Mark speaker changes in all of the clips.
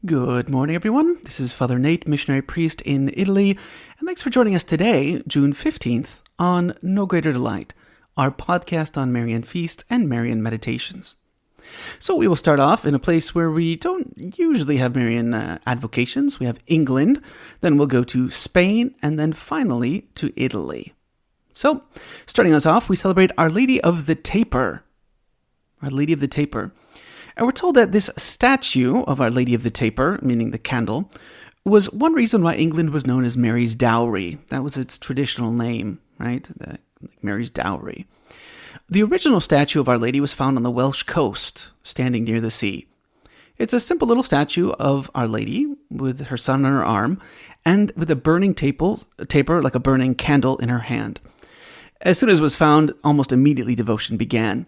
Speaker 1: Good morning, everyone. This is Father Nate, missionary priest in Italy, and thanks for joining us today, June 15th, on No Greater Delight, our podcast on Marian feasts and Marian meditations. So we will start off in a place where we don't usually have Marian advocations. We have England, then we'll go to Spain, and then finally to Italy. So, starting us off, we celebrate Our Lady of the Taper. Our Lady of the Taper. And we're told that this statue of Our Lady of the Taper, meaning the candle, was one reason why England was known as Mary's Dowry. That was its traditional name, right? Mary's Dowry. The original statue of Our Lady was found on the Welsh coast, standing near the sea. It's a simple little statue of Our Lady with her son on her arm and with a burning taper like a burning candle in her hand. As soon as it was found, almost immediately devotion began.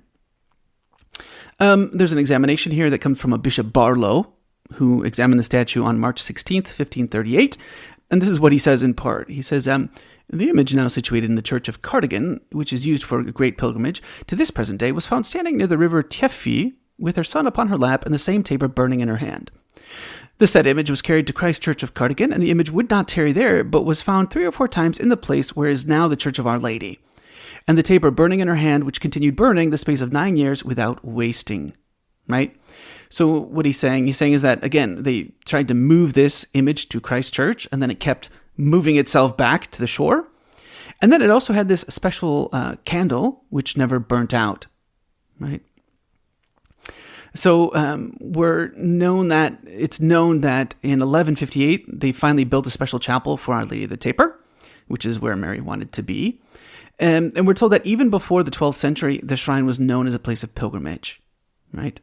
Speaker 1: There's an examination here that comes from a Bishop Barlow, who examined the statue on March 16th, 1538, and this is what he says in part. He says, the image now situated in the church of Cardigan, which is used for a great pilgrimage, to this present day was found standing near the river Teifi, with her son upon her lap and the same taper burning in her hand. The said image was carried to Christ Church of Cardigan, and the image would not tarry there, but was found 3 or 4 times in the place where is now the Church of Our Lady, and the taper burning in her hand, which continued burning the space of 9 years without wasting. Right? So what he's saying is that, again, they tried to move this image to Christ Church, and then it kept moving itself back to the shore. And then it also had this special candle, which never burnt out. Right? So it's known that in 1158, they finally built a special chapel for Our Lady of the Taper, which is where Mary wanted to be. And we're told that even before the 12th century, the shrine was known as a place of pilgrimage, right?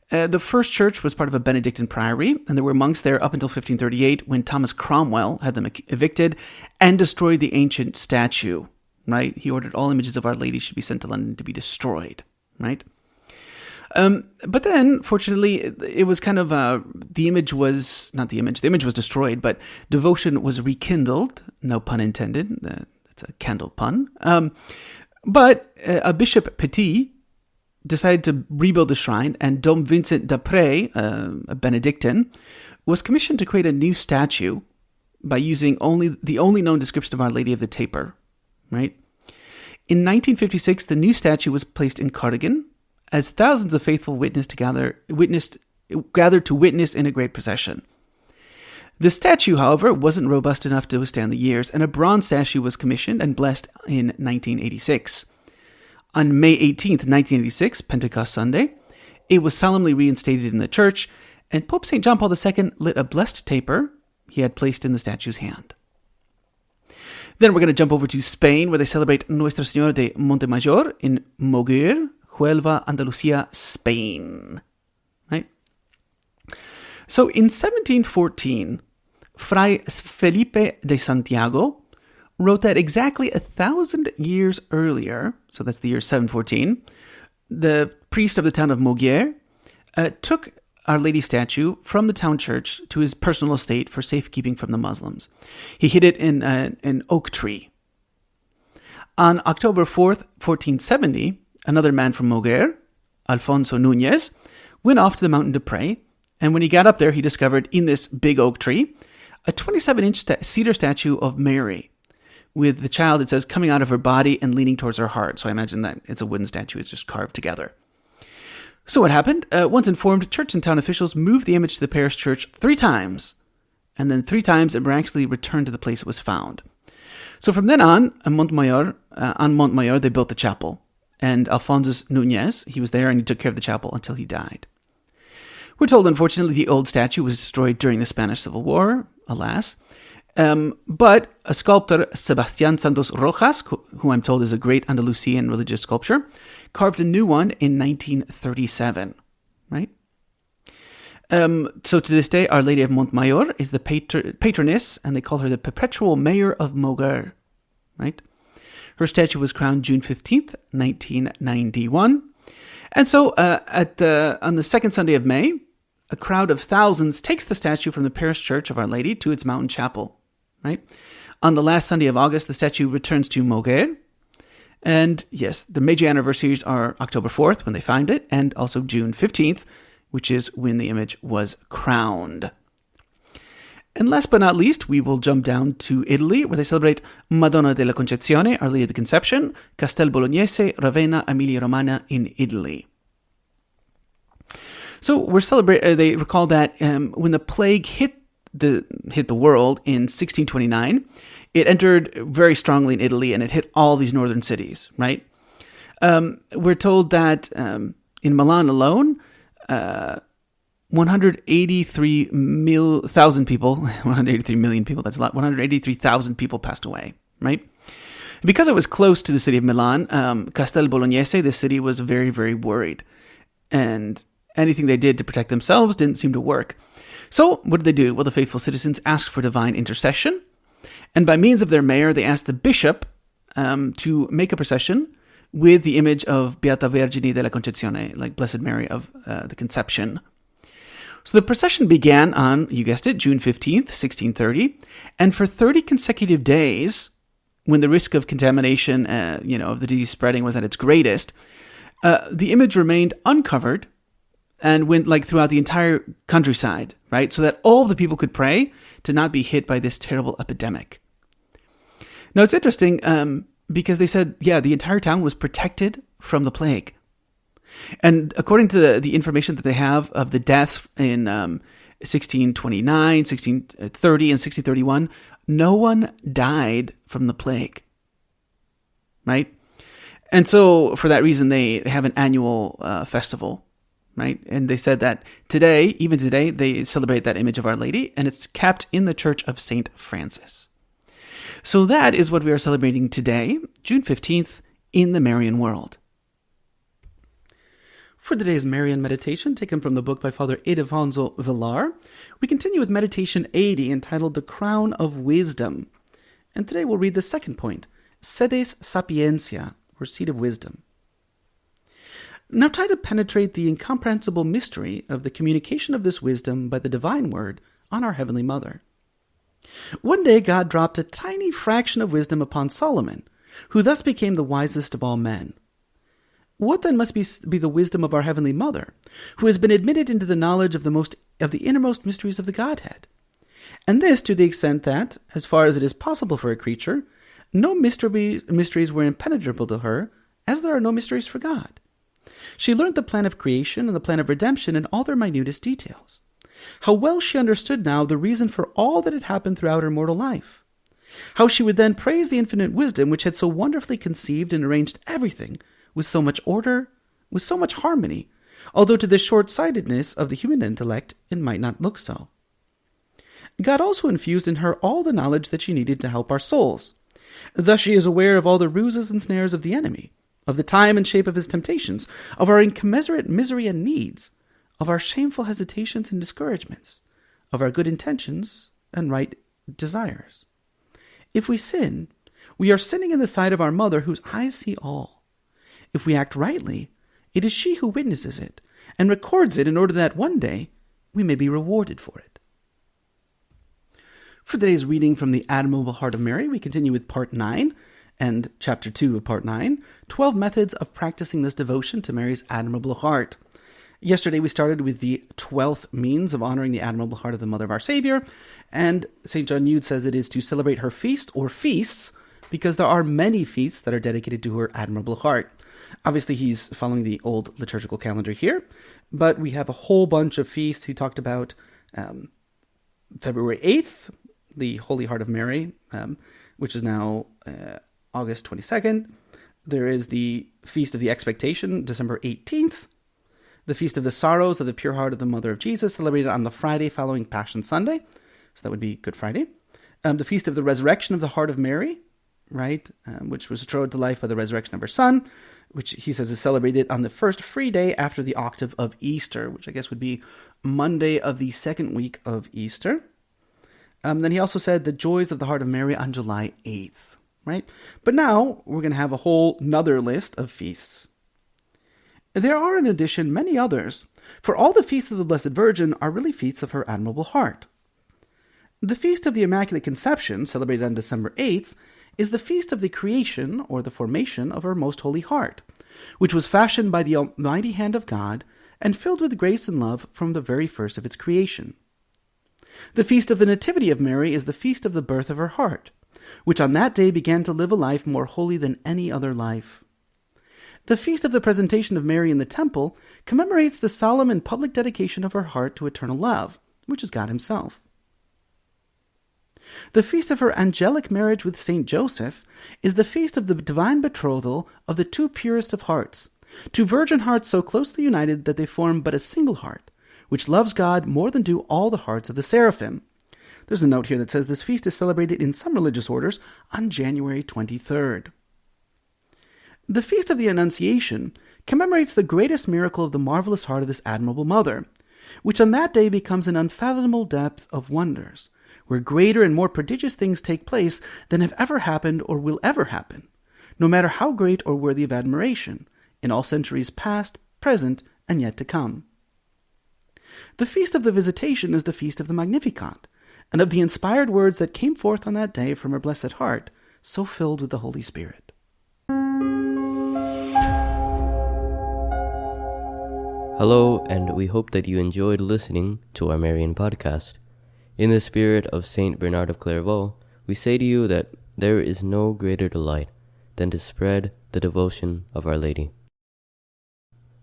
Speaker 1: The first church was part of a Benedictine priory, and there were monks there up until 1538 when Thomas Cromwell had them evicted and destroyed the ancient statue, right? He ordered all images of Our Lady should be sent to London to be destroyed, right? But then, fortunately, it was kind of, the image was destroyed, but devotion was rekindled, no pun intended, it's a candle pun. But a Bishop Petit decided to rebuild the shrine, and Dom Vincent d'Après, a Benedictine, was commissioned to create a new statue by using the only known description of Our Lady of the Taper, right? In 1956, the new statue was placed in Cardigan, as thousands of faithful gathered to witness in a great procession. The statue, however, wasn't robust enough to withstand the years, and a bronze statue was commissioned and blessed in 1986. On May 18th, 1986, Pentecost Sunday, it was solemnly reinstated in the church, and Pope St. John Paul II lit a blessed taper he had placed in the statue's hand. Then we're going to jump over to Spain, where they celebrate Nuestra Señora de Montemayor in Moguer, Huelva, Andalusia, Spain. Right? So in 1714, Fray Felipe de Santiago wrote that exactly 1,000 years earlier, so that's the year 714, the priest of the town of Moguer took Our Lady statue from the town church to his personal estate for safekeeping from the Muslims. He hid it in an oak tree. On October 4th, 1470, another man from Moguer, Alfonso Núñez, went off to the mountain to pray, and when he got up there, he discovered in this big oak tree a 27-inch cedar statue of Mary, with the child, it says, coming out of her body and leaning towards her heart. So I imagine that it's a wooden statue, it's just carved together. So what happened? Once informed, church and town officials moved the image to the parish church 3 times, and then 3 times it miraculously returned to the place it was found. So from then on Montmayor, they built the chapel, and Alfonso Núñez, he was there and he took care of the chapel until he died. We're told, unfortunately, the old statue was destroyed during the Spanish Civil War, alas. But a sculptor, Sebastián Santos Rojas, who I'm told is a great Andalusian religious sculptor, carved a new one in 1937, right? So to this day, Our Lady of Montmayor is the patroness, and they call her the perpetual mayor of Moguer, right? Her statue was crowned June 15th, 1991. And so on the second Sunday of May, a crowd of thousands takes the statue from the parish church of Our Lady to its mountain chapel, right? On the last Sunday of August, the statue returns to Moguer. And yes, the major anniversaries are October 4th, when they find it, and also June 15th, which is when the image was crowned. And last but not least, we will jump down to Italy, where they celebrate Madonna della Concezione, Our Lady of the Conception, Castel Bolognese, Ravenna, Emilia-Romagna in Italy. So they recall that when the plague hit the world in 1629, it entered very strongly in Italy, and it hit all these northern cities, right? We're told that in Milan alone, 183,000 people, 183 million people, that's a lot, 183,000 people passed away, right? Because it was close to the city of Milan, Castel Bolognese, the city was very, very worried. And anything they did to protect themselves didn't seem to work. So what did they do? Well, the faithful citizens asked for divine intercession. And by means of their mayor, they asked the bishop to make a procession with the image of Beata Vergine della Concezione, like Blessed Mary of the Conception. So the procession began on, you guessed it, June 15th, 1630. And for 30 consecutive days, when the risk of contamination, of the disease spreading was at its greatest, the image remained uncovered and went throughout the entire countryside, right? So that all the people could pray to not be hit by this terrible epidemic. Now, it's interesting because they said, the entire town was protected from the plague. And according to the information that they have of the deaths in 1629, 1630, and 1631, no one died from the plague, right? And so for that reason, they have an annual festival, right? And they said that even today, they celebrate that image of Our Lady, and it's kept in the Church of St. Francis. So that is what we are celebrating today, June 15th, in the Marian world. For today's Marian meditation, taken from the book by Father Ildefonso Villar, we continue with meditation 80, entitled The Crown of Wisdom. And today we'll read the second point, Sedes Sapientiae, or Seat of Wisdom. Now try to penetrate the incomprehensible mystery of the communication of this wisdom by the divine word on our Heavenly Mother. One day God dropped a tiny fraction of wisdom upon Solomon, who thus became the wisest of all men. What then must be the wisdom of our Heavenly Mother, who has been admitted into the knowledge of the innermost mysteries of the Godhead? And this to the extent that, as far as it is possible for a creature, no mysteries were impenetrable to her, as there are no mysteries for God. She learned the plan of creation and the plan of redemption in all their minutest details. How well she understood now the reason for all that had happened throughout her mortal life. How she would then praise the infinite wisdom which had so wonderfully conceived and arranged everything with so much order, with so much harmony, although to the short-sightedness of the human intellect it might not look so. God also infused in her all the knowledge that she needed to help our souls. Thus she is aware of all the ruses and snares of the enemy, of the time and shape of his temptations, of our incommensurate misery and needs, of our shameful hesitations and discouragements, of our good intentions and right desires. If we sin, we are sinning in the sight of our Mother, whose eyes see all. If we act rightly, it is she who witnesses it and records it in order that one day we may be rewarded for it. For today's reading from the Admirable Heart of Mary, we continue with Part 9 and Chapter 2 of Part 9, 12 Methods of Practicing this Devotion to Mary's Admirable Heart. Yesterday we started with the 12th means of honoring the Admirable Heart of the Mother of our Savior, and St. John Eudes says it is to celebrate her feast or feasts, because there are many feasts that are dedicated to her Admirable Heart. Obviously, he's following the old liturgical calendar here, but we have a whole bunch of feasts. He talked about February 8th, the Holy Heart of Mary, which is now August 22nd. There is the Feast of the Expectation, December 18th. The Feast of the Sorrows of the Pure Heart of the Mother of Jesus, celebrated on the Friday following Passion Sunday. So that would be Good Friday. The Feast of the Resurrection of the Heart of Mary, right, which was restored to life by the resurrection of her Son, which he says is celebrated on the first free day after the octave of Easter, which I guess would be Monday of the second week of Easter. Then he also said the Joys of the Heart of Mary on July 8th, right? But now we're going to have a whole nother list of feasts. There are, in addition, many others, for all the feasts of the Blessed Virgin are really feasts of her Admirable Heart. The Feast of the Immaculate Conception, celebrated on December 8th, is the feast of the creation or the formation of her most holy heart, which was fashioned by the almighty hand of God and filled with grace and love from the very first of its creation. The feast of the Nativity of Mary is the feast of the birth of her heart, which on that day began to live a life more holy than any other life. The feast of the presentation of Mary in the temple commemorates the solemn and public dedication of her heart to eternal love, which is God himself. The feast of her angelic marriage with Saint Joseph is the feast of the divine betrothal of the two purest of hearts, two virgin hearts so closely united that they form but a single heart, which loves God more than do all the hearts of the seraphim. There's a note here that says this feast is celebrated in some religious orders on January 23rd. The Feast of the Annunciation commemorates the greatest miracle of the marvelous heart of this admirable mother, which on that day becomes an unfathomable depth of wonders, where greater and more prodigious things take place than have ever happened or will ever happen, no matter how great or worthy of admiration, in all centuries past, present, and yet to come. The Feast of the Visitation is the Feast of the Magnificat, and of the inspired words that came forth on that day from her blessed heart, so filled with the Holy Spirit.
Speaker 2: Hello, and we hope that you enjoyed listening to our Marian podcast. In the spirit of Saint Bernard of Clairvaux, we say to you that there is no greater delight than to spread the devotion of Our Lady.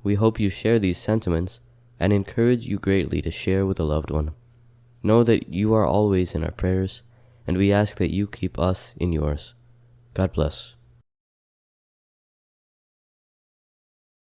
Speaker 2: We hope you share these sentiments and encourage you greatly to share with a loved one. Know that you are always in our prayers, and we ask that you keep us in yours. God bless.